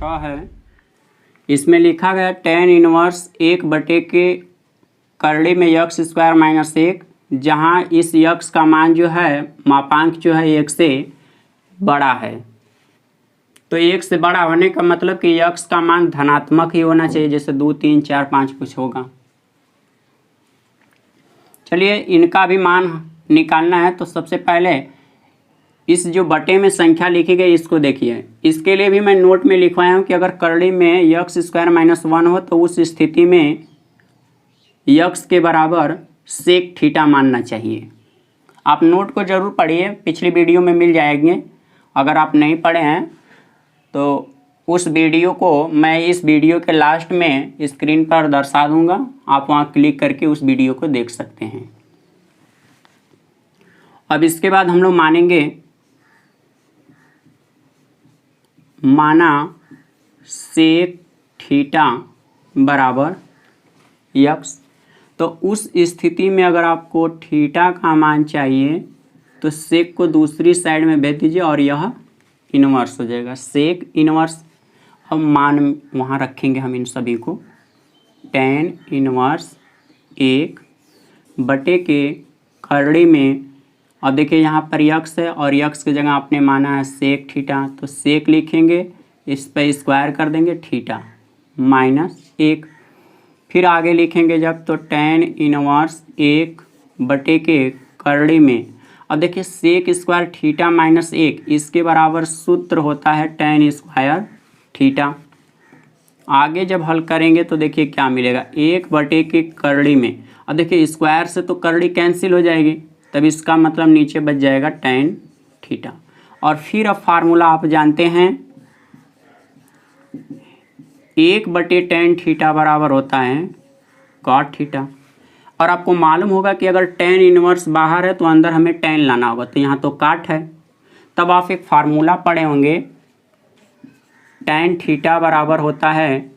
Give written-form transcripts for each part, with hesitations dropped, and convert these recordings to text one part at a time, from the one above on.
6 है। इसमें लिखा गया tan इनवर्स 1/के करड़ी में यक्स स्क्वायर माइनस 1, जहाँ इस यक्स का मान जो है मापांक जो है 1 से बड़ा है। तो 1 से बड़ा होने का मतलब कि यक्स का मान धनात्मक ही होना चाहिए, जैसे 2, 3, 4, 5 कुछ होगा। चलिए इनका भी मान निकालना है। तो सबसे पहले इस जो बटे में संख्या लिखी गई इसको देखिए। इसके लिए भी मैं नोट में लिखवाया हूँ कि अगर करड़ी में यक्स स्क्वायर माइनस 1 हो तो उस स्थिति में यक्स के बराबर सेक थीटा मानना चाहिए। आप नोट को ज़रूर पढ़िए, पिछली वीडियो में मिल जाएंगे। अगर आप नहीं पढ़े हैं तो उस वीडियो को मैं इस वीडियो के लास्ट में स्क्रीन पर दर्शा दूंगा, आप वहां क्लिक करके उस वीडियो को देख सकते हैं। अब इसके बाद हम लोग मानेंगे, माना सेक थीटा बराबर यक्स। तो उस स्थिति में अगर आपको थीटा का मान चाहिए तो सेक को दूसरी साइड में भेज दीजिए और यह इनवर्स हो जाएगा, सेक इनवर्स। अब मान वहाँ रखेंगे हम इन सभी को, tan इनवर्स 1/के करड़ी में। अब देखिए यहाँ पर यक्स है और यक्स की जगह आपने माना है सेक थीटा, तो सेक लिखेंगे, इस पर स्क्वायर कर देंगे थीटा माइनस 1। फिर आगे लिखेंगे जब तो tan इनवर्स 1/के करड़ी में। अब देखिए सेक स्क्वायर थीटा माइनस 1, इसके बराबर सूत्र होता है tan स्क्वायर थीटा। आगे जब हल करेंगे तो देखिए क्या मिलेगा, 1/के करड़ी में। अब देखिए स्क्वायर से तो करड़ी कैंसिल हो जाएगी, तब इसका मतलब नीचे बच जाएगा tan थीटा। और फिर अब फार्मूला आप जानते हैं, 1/tan थीटा बराबर होता है cot थीटा। और आपको मालूम होगा कि अगर tan इनवर्स बाहर है तो अंदर हमें tan लाना होगा, तो यहाँ तो काट है। तब आप एक फार्मूला पढ़े होंगे, tan थीटा बराबर होता है,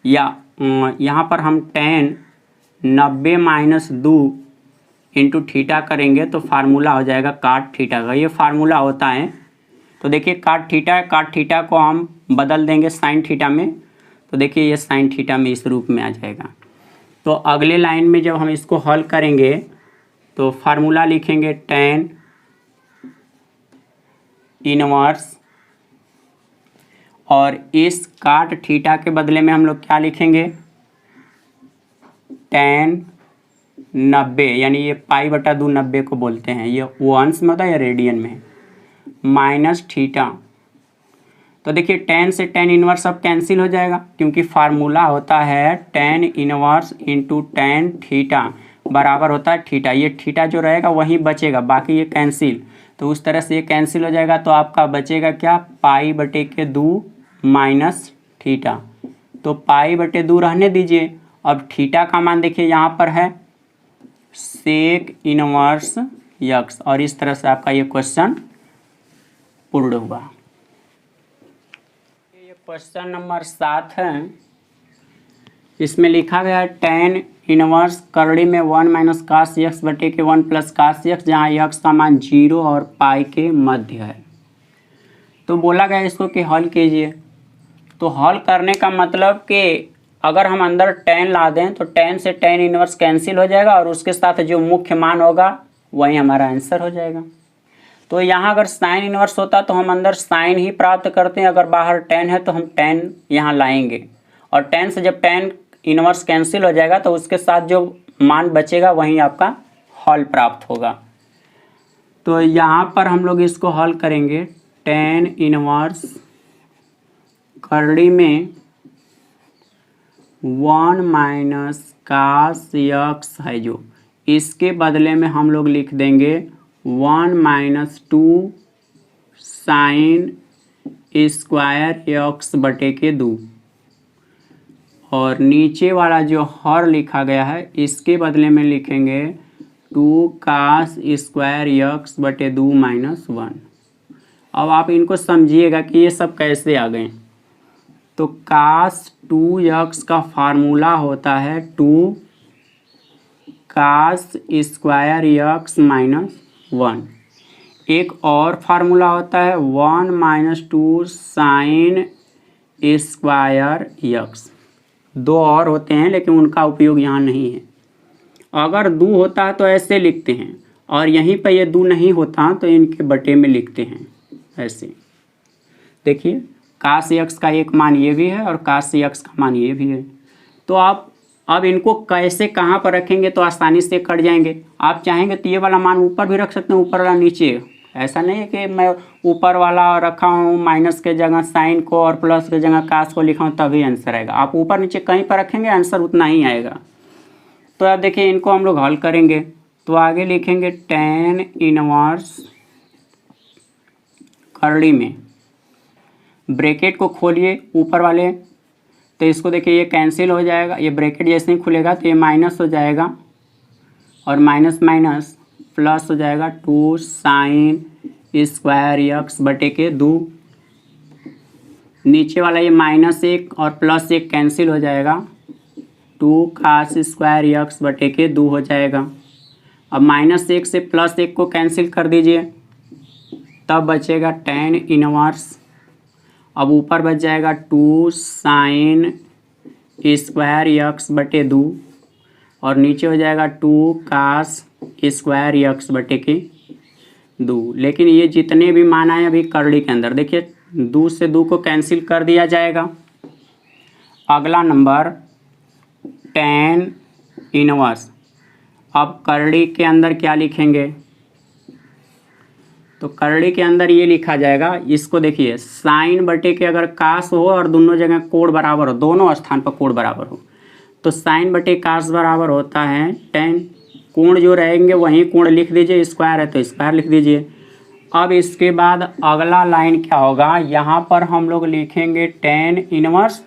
या यहाँ पर हम tan 90 - 2 इंटू थीटा करेंगे तो फार्मूला हो जाएगा काट थीटा का। ये फार्मूला होता है। तो देखिए काट थीटा है, काट थीटा को हम बदल देंगे साइन थीटा में, तो देखिए ये साइन थीटा में इस रूप में आ जाएगा। तो अगले लाइन में जब हम इसको हल करेंगे तो फार्मूला लिखेंगे tan इनवर्स, और इस काट थीटा के बदले में हम लोग क्या लिखेंगे, tan 90, यानी ये π/2 90 को बोलते हैं, ये वो अंश में होता है या रेडियन में, माइनस थीटा। तो देखिए tan से tan इनवर्स अब कैंसिल हो जाएगा, क्योंकि फार्मूला होता है tan inverse into tan theta बराबर होता है थीटा। ये थीटा जो रहेगा वहीं बचेगा, बाकी ये कैंसिल। तो उस तरह से ये कैंसिल हो जाएगा, तो आपका बचेगा क्या, π/2 माइनस थीटा। तो π/2 रहने दीजिए। अब थीटा का मान देखिए यहाँ पर है सेक इनवर्स यक्स, और इस तरह से आपका ये क्वेश्चन पूर्ण हुआ। ये क्वेश्चन नंबर 7 है। इसमें लिखा गया है tan इनवर्स करड़ी में 1 - cos x/के 1 + cos x, जहाँ x का मान 0 और पाई के मध्य है। तो बोला गया इसको कि हल कीजिए। तो हल करने का मतलब कि अगर हम अंदर tan ला दें तो tan से tan इनवर्स कैंसिल हो जाएगा, और उसके साथ जो मुख्य मान होगा वही हमारा आंसर हो जाएगा। तो यहाँ अगर साइन इनवर्स होता तो हम अंदर साइन ही प्राप्त करते हैं, अगर बाहर tan है तो हम tan यहाँ लाएंगे, और tan से जब tan इनवर्स कैंसिल हो जाएगा तो उसके साथ जो मान बचेगा वही आपका हल प्राप्त होगा। तो यहाँ पर हम लोग इसको हल करेंगे, tan इनवर्स करड़ी में 1 - cos x है जो, इसके बदले में हम लोग लिख देंगे 1 - 2 sin स्क्वायर x/2, और नीचे वाला जो हर लिखा गया है इसके बदले में लिखेंगे 2 cos स्क्वायर x/2 - 1। अब आप इनको समझिएगा कि ये सब कैसे आ गए। तो cos 2x का फार्मूला होता है 2 cos स्क्वायर x - 1। एक और फार्मूला होता है 1 - 2 sin स्क्वायर यक्स। दो और होते हैं लेकिन उनका उपयोग यहाँ नहीं है। अगर दो होता है तो ऐसे लिखते हैं, और यहीं पर ये दो नहीं होता तो इनके बटे में लिखते हैं ऐसे। देखिए काश यक्स का एक मान ये भी है और काश यक्स का मान ये भी है। तो आप अब इनको कैसे कहाँ पर रखेंगे तो आसानी से कट जाएंगे। आप चाहेंगे तो ये वाला मान ऊपर भी रख सकते हैं, ऊपर वाला नीचे। ऐसा नहीं है कि मैं ऊपर वाला रखा हूँ माइनस के जगह साइन को और प्लस के जगह काश को लिखा हूँ तभी आंसर आएगा। आप ऊपर नीचे कहीं पर रखेंगे आंसर उतना ही आएगा। तो अब देखिए इनको हम लोग हल करेंगे तो आगे लिखेंगे tan इनवर्स करड़ी में, ब्रैकेट को खोलिए ऊपर वाले, तो इसको देखिए ये कैंसिल हो जाएगा। ये ब्रैकेट जैसे ही खुलेगा तो ये माइनस हो जाएगा और माइनस माइनस प्लस हो जाएगा 2 साइन स्क्वायर यक्स बटे के 2। नीचे वाला ये -1 और +1 कैंसिल हो जाएगा, 2 कास स्क्वायर यक्स बटे के 2 हो जाएगा। अब -1 से +1 को कैंसिल कर दीजिए, तब बचेगा tan इनवर्स। अब ऊपर बच जाएगा 2 साइन स्क्वायर यक्स बटे 2 और नीचे हो जाएगा 2 कास स्क्वायर यक्स बटे के 2। लेकिन ये जितने भी मान आए अभी करड़ी के अंदर, देखिए 2 से 2 को कैंसिल कर दिया जाएगा। अगला नंबर tan इनवर्स। अब करड़ी के अंदर क्या लिखेंगे तो करड़ी के अंदर ये लिखा जाएगा, इसको देखिए साइन बटे के अगर कास हो और दोनों जगह कोण बराबर हो, दोनों स्थान पर कोण बराबर हो, तो साइन बटे कास बराबर होता है tan। कोण जो रहेंगे वहीं कोण लिख दीजिए, स्क्वायर है तो स्क्वायर लिख दीजिए। अब इसके बाद अगला लाइन क्या होगा, यहाँ पर हम लोग लिखेंगे tan इनवर्स,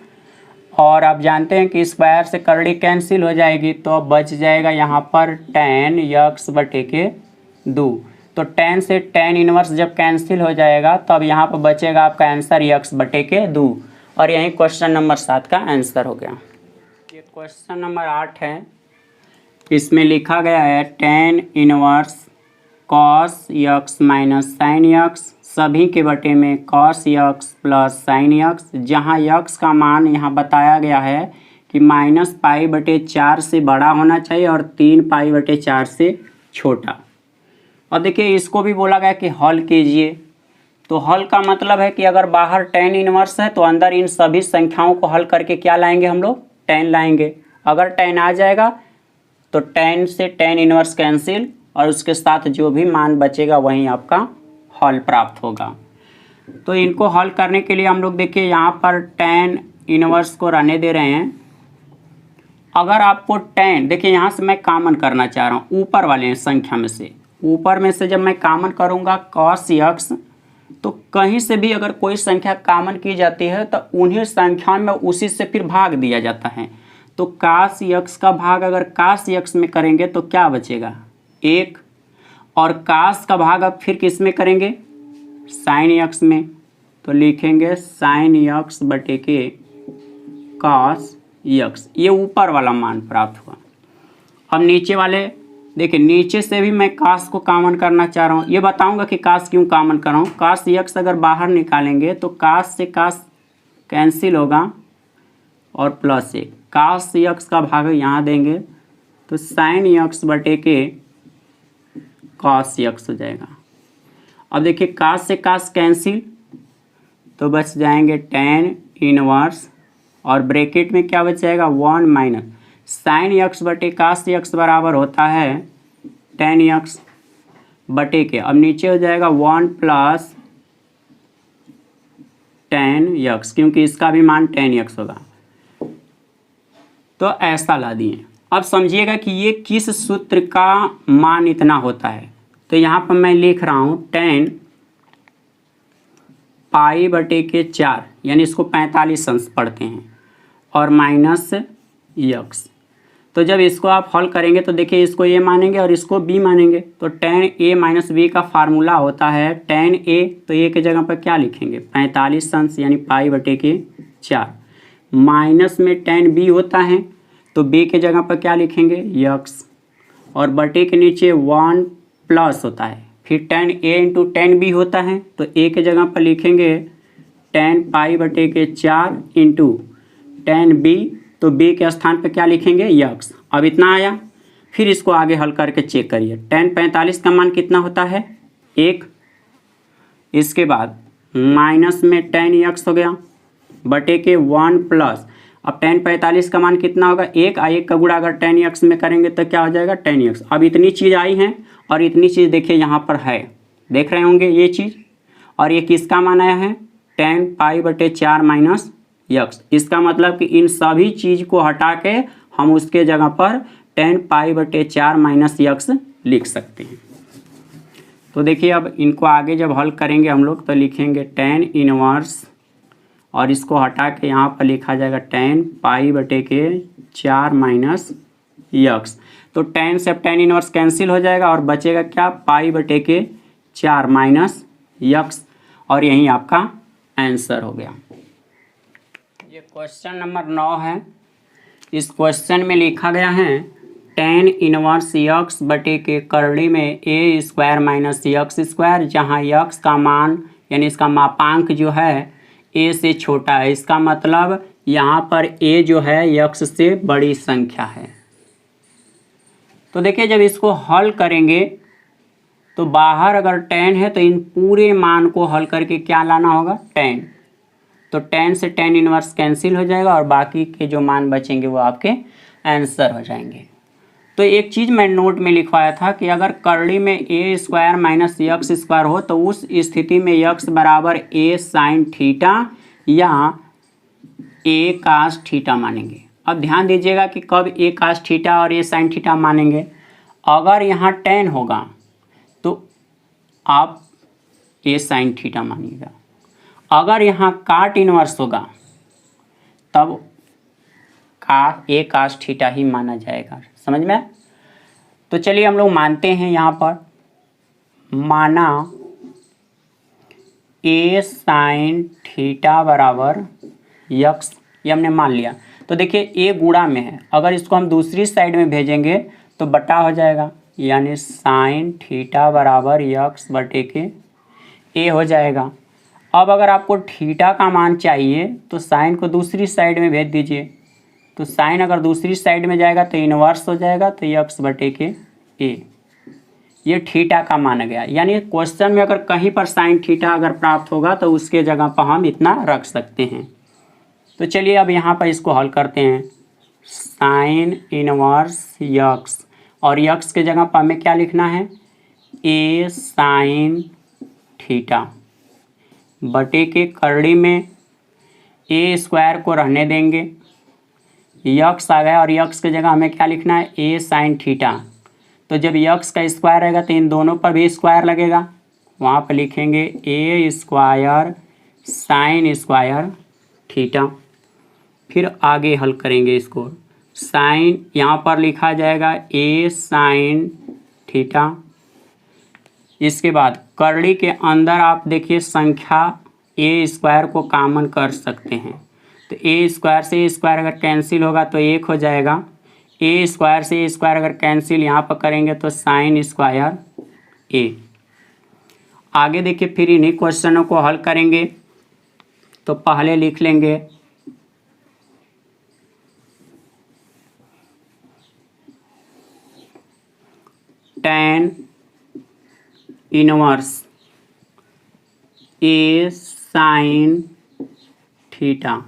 और आप जानते हैं कि स्क्वायर से करड़ी कैंसिल हो जाएगी तो अब बच जाएगा यहाँ पर tan यक्स बटे के 2। तो tan से tan इनवर्स जब कैंसिल हो जाएगा तो अब यहाँ पर बचेगा आपका आंसर यक्स बटे के 2। और यही क्वेश्चन नंबर 7 का आंसर हो गया। ये क्वेश्चन नंबर 8 है। इसमें लिखा गया है tan inverse cos x minus sign x सभी के बटे में cos x plus sign x, जहाँ यक्स का मान यहाँ बताया गया है कि -π/4 से बड़ा होना चाहिए और 3π/4 से छोटा। और देखिए इसको भी बोला गया कि हल कीजिए। तो हल का मतलब है कि अगर बाहर tan इनवर्स है तो अंदर इन सभी संख्याओं को हल करके क्या लाएंगे हम लोग, tan लाएंगे। अगर tan आ जाएगा तो tan से tan इनवर्स कैंसिल और उसके साथ जो भी मान बचेगा वहीं आपका हल प्राप्त होगा। तो इनको हल करने के लिए हम लोग देखिए यहाँ पर tan इनवर्स को रहने दे रहे हैं। अगर आपको tan, देखिए यहाँ से मैं कॉमन करना चाह रहा हूँ ऊपर वाले संख्या में से, ऊपर में से जब मैं कॉमन करूँगा cos यक्स, तो कहीं से भी अगर कोई संख्या कॉमन की जाती है तो उन्हीं संख्या में उसी से फिर भाग दिया जाता है। तो cos यक्स का भाग अगर cos यक्स में करेंगे तो क्या बचेगा 1, और cos का भाग अब फिर किस में करेंगे sin यक्स में, तो लिखेंगे sin यक्स बटे के cos यक्स। ये ऊपर वाला मान प्राप्त हुआ। अब नीचे वाले देखिए, नीचे से भी मैं cos को कॉमन करना चाह रहा हूँ। ये बताऊंगा कि cos क्यों कॉमन कर रहा हूँ। cos यक्स अगर बाहर निकालेंगे तो cos से cos कैंसिल होगा और +1, cos यक्स का भाग यहाँ देंगे तो sin यक्स बटे के cos यक्स हो जाएगा। अब देखिए cos से cos कैंसिल तो बच जाएंगे tan इनवर्स, और ब्रैकेट में क्या बच जाएगा 1 माइनस साइन यक्स बटे cos यक्स बराबर होता है tan यक्स बटे के, अब नीचे हो जाएगा 1 प्लस tan यक्स, क्योंकि इसका भी मान tan यक्स होगा। तो ऐसा ला दिए। अब समझिएगा कि ये किस सूत्र का मान इतना होता है। तो यहाँ पर मैं लिख रहा हूँ tan π/4, यानी इसको 45 अंश पढ़ते हैं, और माइनस यक्स। तो जब इसको आप हल करेंगे तो देखिए इसको a मानेंगे और इसको b मानेंगे, तो tan a माइनस b का फार्मूला होता है tan a, तो a के जगह पर क्या लिखेंगे 45 अंश यानी π/4, माइनस में tan b होता है तो b के जगह पर क्या लिखेंगे यक्स, और बटे के नीचे 1 प्लस होता है, फिर tan a into tan b होता है तो a के जगह पर लिखेंगे टेन पाई बटे के 4 इंटू टेन बी, तो बी के स्थान पे क्या लिखेंगे यक्स। अब इतना आया, फिर इसको आगे हल करके चेक करिए। टेन 45 का मान कितना होता है 1, इसके बाद माइनस में टेन यक्स हो गया बटे के 1 प्लस, अब टेन 45 का मान कितना होगा 1, आ 1 का गुणा अगर टेन यक्स में करेंगे तो क्या हो जाएगा 10 यक्स। अब इतनी चीज़ आई है और इतनी चीज़ देखिए यहाँ पर है, देख रहे होंगे ये चीज़, और ये किसका मान आया है 10 पाई बटे 4 माइनस यक्स। इसका मतलब कि इन सभी चीज़ को हटा के हम उसके जगह पर 10 पाई बटे 4 माइनस यक्स लिख सकते हैं। तो देखिए अब इनको आगे जब हल करेंगे हम लोग तो लिखेंगे 10 इनवर्स, और इसको हटा के यहाँ पर लिखा जाएगा 10 पाई बटे के 4 माइनस यक्स। तो 10 से 10 इनवर्स कैंसिल हो जाएगा और बचेगा क्या पाई बटे के 4 माइनस यक्स, और यही आपका आंसर हो गया। ये क्वेश्चन नंबर 9 है। इस क्वेश्चन में लिखा गया है 10 इनवर्स यक्स बटे के करड़ी में ए स्क्वायर माइनस यक्स स्क्वायर, जहाँ यक्स का मान यानी इसका मापांक जो है ए से छोटा है। इसका मतलब यहाँ पर ए जो है यक्स से बड़ी संख्या है। तो देखिए जब इसको हल करेंगे तो बाहर अगर 10 है तो इन पूरे मान को हल करके क्या लाना होगा 10, तो 10 से 10 इनवर्स कैंसिल हो जाएगा और बाकी के जो मान बचेंगे वो आपके आंसर हो जाएंगे। तो एक चीज़ मैं नोट में लिखवाया था कि अगर करड़ी में ए स्क्वायर माइनस यक्स स्क्वायर हो तो उस स्थिति में यक्स बराबर ए साइन थीटा या ए कास थीटा मानेंगे। अब ध्यान दीजिएगा कि कब ए कास थीटा और ए साइन थीटा मानेंगे। अगर यहाँ 10 होगा तो आप ए साइन थीटा मानिएगा, अगर यहाँ काट इनवर्स होगा तब ए कास थीटा ही माना जाएगा। समझ में? तो चलिए हम लोग मानते हैं, यहाँ पर माना ए साइन थीटा बराबर यक्स, ये हमने मान लिया। तो देखिए ए गुणा में है, अगर इसको हम दूसरी साइड में भेजेंगे तो बटा हो जाएगा, यानी साइन थीटा बराबर यक्स बटे के ए हो जाएगा। अब अगर आपको थीटा का मान चाहिए तो साइन को दूसरी साइड में भेज दीजिए, तो साइन अगर दूसरी साइड में जाएगा तो इनवर्स हो जाएगा, तो यक्स बटे के ए, ये थीटा का मान गया। यानी क्वेश्चन में अगर कहीं पर साइन थीटा अगर प्राप्त होगा तो उसके जगह पर हम इतना रख सकते हैं। तो चलिए अब यहाँ पर इसको हल करते हैं। साइन इनवर्स यक्स, और यक्स के जगह पर हमें क्या लिखना है ए साइन थीटा बटे के करड़ी में ए स्क्वायर को रहने देंगे, यक्स आ गया और यक्स के जगह हमें क्या लिखना है ए साइन थीटा। तो जब यक्स का स्क्वायर रहेगा तो इन दोनों पर भी स्क्वायर लगेगा, वहाँ पर लिखेंगे ए स्क्वायर साइन स्क्वायर थीटा। फिर आगे हल करेंगे इसको, साइन यहाँ पर लिखा जाएगा ए साइन थीटा। इसके बाद करड़ी के अंदर आप देखिए संख्या ए स्क्वायर को कॉमन कर सकते हैं, तो ए स्क्वायर से ए स्क्वायर अगर कैंसिल होगा तो 1 हो जाएगा। ए स्क्वायर से ए स्क्वायर अगर कैंसिल यहाँ पर करेंगे तो साइन स्क्वायर ए। आगे देखिए फिर इन्हीं क्वेश्चनों को हल करेंगे, तो पहले लिख लेंगे टेन इनवर्स ए साइन थीटा।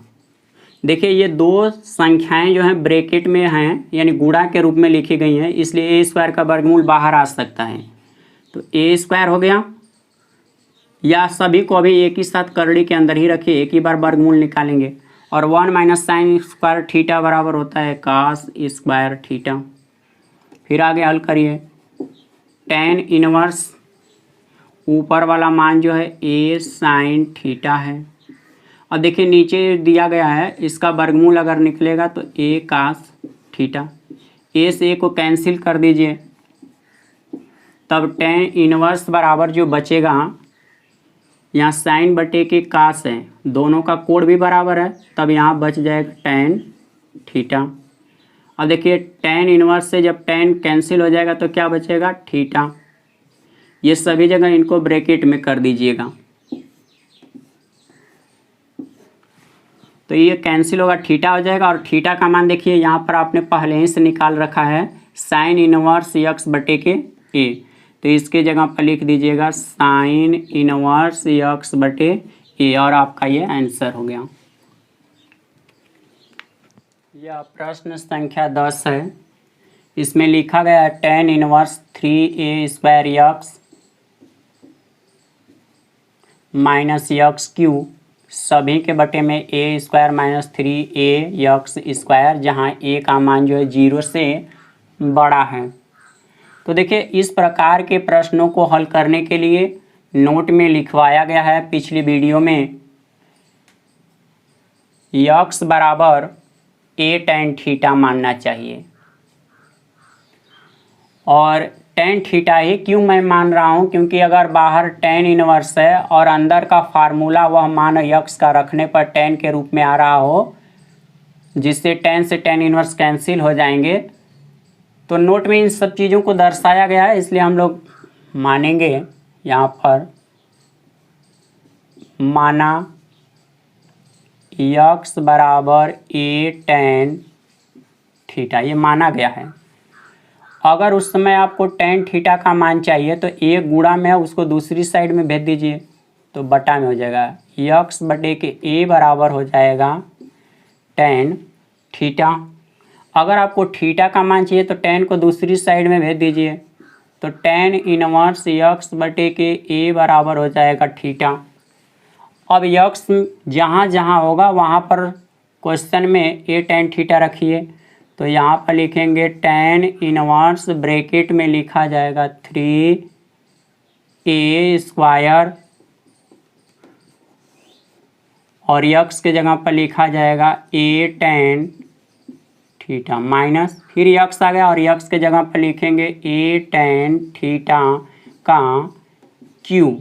देखिए ये दो संख्याएं जो हैं ब्रैकेट में हैं, यानी गुणा के रूप में लिखी गई हैं, इसलिए ए स्क्वायर का वर्गमूल बाहर आ सकता है। तो ए स्क्वायर हो गया, या सभी को अभी एक ही साथ करड़ी के अंदर ही रखिए, एक ही बार वर्गमूल निकालेंगे। और 1 माइनस साइन स्क्वायर थीटा बराबर होता है कास स्क्वायर थीटा। फिर आगे हल करिए, टेन इनवर्स ऊपर वाला मान जो है ए साइन थीटा है। अब देखिए नीचे दिया गया है, इसका वर्गमूल अगर निकलेगा तो ए कास थीटा, ए से ए को कैंसिल कर दीजिए, तब टेन इनवर्स बराबर जो बचेगा, यहाँ साइन बटे के कास है, दोनों का कोण भी बराबर है, तब यहाँ बच जाएगा टेन थीटा। अब देखिए टेन इनवर्स से जब टेन कैंसिल हो जाएगा तो क्या बचेगा थीटा। ये सभी जगह इनको ब्रैकेट में कर दीजिएगा। तो ये कैंसिल होगा, थीटा हो जाएगा। और थीटा का मान देखिए यहाँ पर आपने पहले ही से निकाल रखा है, साइन इनवर्स यक्स बटे के ए। तो इसके जगह पर लिख दीजिएगा साइन इनवर्स यक्स बटे ए, और आपका ये आंसर हो गया। यह प्रश्न संख्या 10 है। इसमें लिखा गया है tan inverse 3a² x minus x Q सभी के बटे में a² minus 3a x square, जहाँ a का मान जो है 0 से बड़ा है। तो देखिए इस प्रकार के प्रश्नों को हल करने के लिए नोट में लिखवाया गया है पिछली वीडियो में, यक्स बराबर a tan थीटा मानना चाहिए। और tan थीटा ही क्यों मैं मान रहा हूँ, क्योंकि अगर बाहर tan इनवर्स है और अंदर का फार्मूला वह मान यक्स का रखने पर tan के रूप में आ रहा हो, जिससे tan से tan इनवर्स कैंसिल हो जाएंगे। तो नोट में इन सब चीज़ों को दर्शाया गया है, इसलिए हम लोग मानेंगे यहाँ पर, माना यक्स बराबर a tan थीटा, ये माना गया है। अगर उस समय आपको tan थीटा का मान चाहिए तो एक गुणा में उसको दूसरी साइड में भेज दीजिए, तो बटा में हो जाएगा, यक्स बटे के a बराबर हो जाएगा tan थीटा। अगर आपको थीटा का मान चाहिए तो tan को दूसरी साइड में भेज दीजिए, तो tan इनवर्स यक्स बटे के a बराबर हो जाएगा थीटा। अब यक्स जहाँ जहाँ होगा वहाँ पर क्वेश्चन में a tan थीटा रखिए, तो यहाँ पर लिखेंगे tan इनवर्स ब्रैकेट में लिखा जाएगा 3a² और यक्स के जगह पर लिखा जाएगा a tan थीटा माइनस, फिर यक्स आ गया और यक्स के जगह पर लिखेंगे a tan थीटा का क्यू,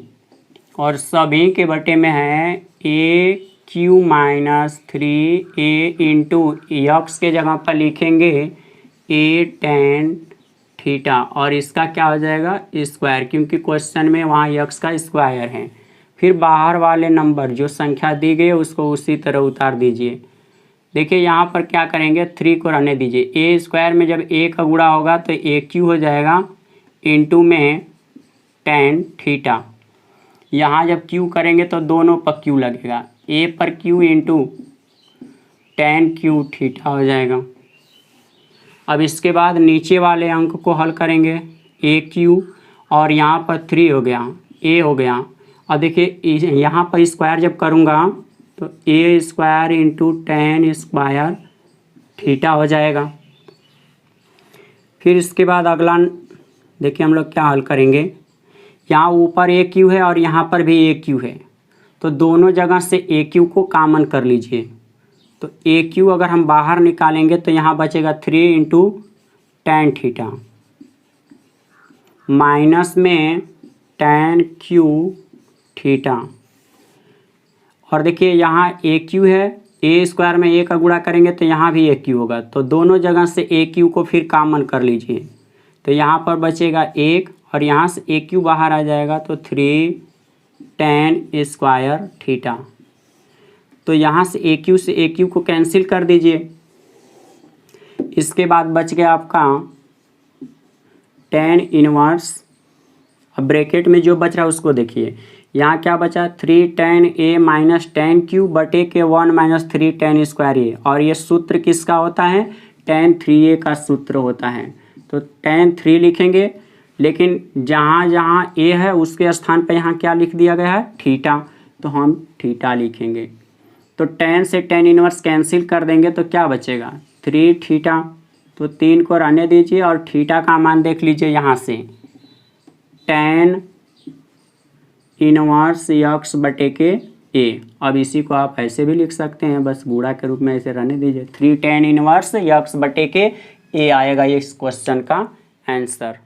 और सभी के बटे में है a Q minus 3a into x के जगह पर लिखेंगे a tan थीटा, और इसका क्या हो जाएगा स्क्वायर, क्योंकि क्वेश्चन में वहाँ यक्स का स्क्वायर है। फिर बाहर वाले नंबर जो संख्या दी गई है उसको उसी तरह उतार दीजिए। देखिए यहाँ पर क्या करेंगे, 3 को रहने दीजिए, a² में जब a का गुणा होगा तो a क्यू हो जाएगा इंटू में tan थीटा। यहाँ जब q करेंगे तो दोनों पर q लगेगा, a पर q into tan Q theta हो जाएगा। अब इसके बाद नीचे वाले अंक को हल करेंगे, a क्यू और यहाँ पर 3 हो गया, a हो गया। अब देखिए यहाँ पर स्क्वायर जब करूँगा तो a² into tan square theta हो जाएगा। फिर इसके बाद अगला देखिए हम लोग क्या हल करेंगे, यहाँ ऊपर a क्यू है और यहाँ पर भी a क्यू है, तो दोनों जगह से a क्यू को कॉमन कर लीजिए। तो a क्यू अगर हम बाहर निकालेंगे तो यहाँ बचेगा 3 इंटू tan थीटा माइनस में tan क्यू थीटा। और देखिए यहाँ a क्यू है, a² में a का गुणा करेंगे तो यहाँ भी a क्यू होगा, तो दोनों जगह से a क्यू को फिर कॉमन कर लीजिए। तो यहाँ पर बचेगा 1 और यहाँ से a क्यू बाहर आ जाएगा, तो 3 tan स्क्वायर थीटा। तो यहाँ से a क्यू को कैंसिल कर दीजिए। इसके बाद बच गया आपका tan इनवर्स, अब ब्रैकेट में जो बच रहा है उसको देखिए, यहाँ क्या बचा 3 tan a minus tan Q बटे के 1 माइनस 3 tan स्क्वायर a, और ये सूत्र किसका होता है, tan 3a का सूत्र होता है। तो tan 3 लिखेंगे, लेकिन जहाँ जहाँ a है उसके स्थान पर यहाँ क्या लिख दिया गया है थीटा, तो हम थीटा लिखेंगे। तो tan से tan इनवर्स कैंसिल कर देंगे तो क्या बचेगा 3 थीटा, तो 3 को रहने दीजिए और थीटा का मान देख लीजिए यहाँ से tan इनवर्स यक्स बटे के a। अब इसी को आप ऐसे भी लिख सकते हैं, बस गुणा के रूप में ऐसे रहने दीजिए, 3 tan इनवर्स यक्स बटे के a आएगा ये इस क्वेश्चन का आंसर।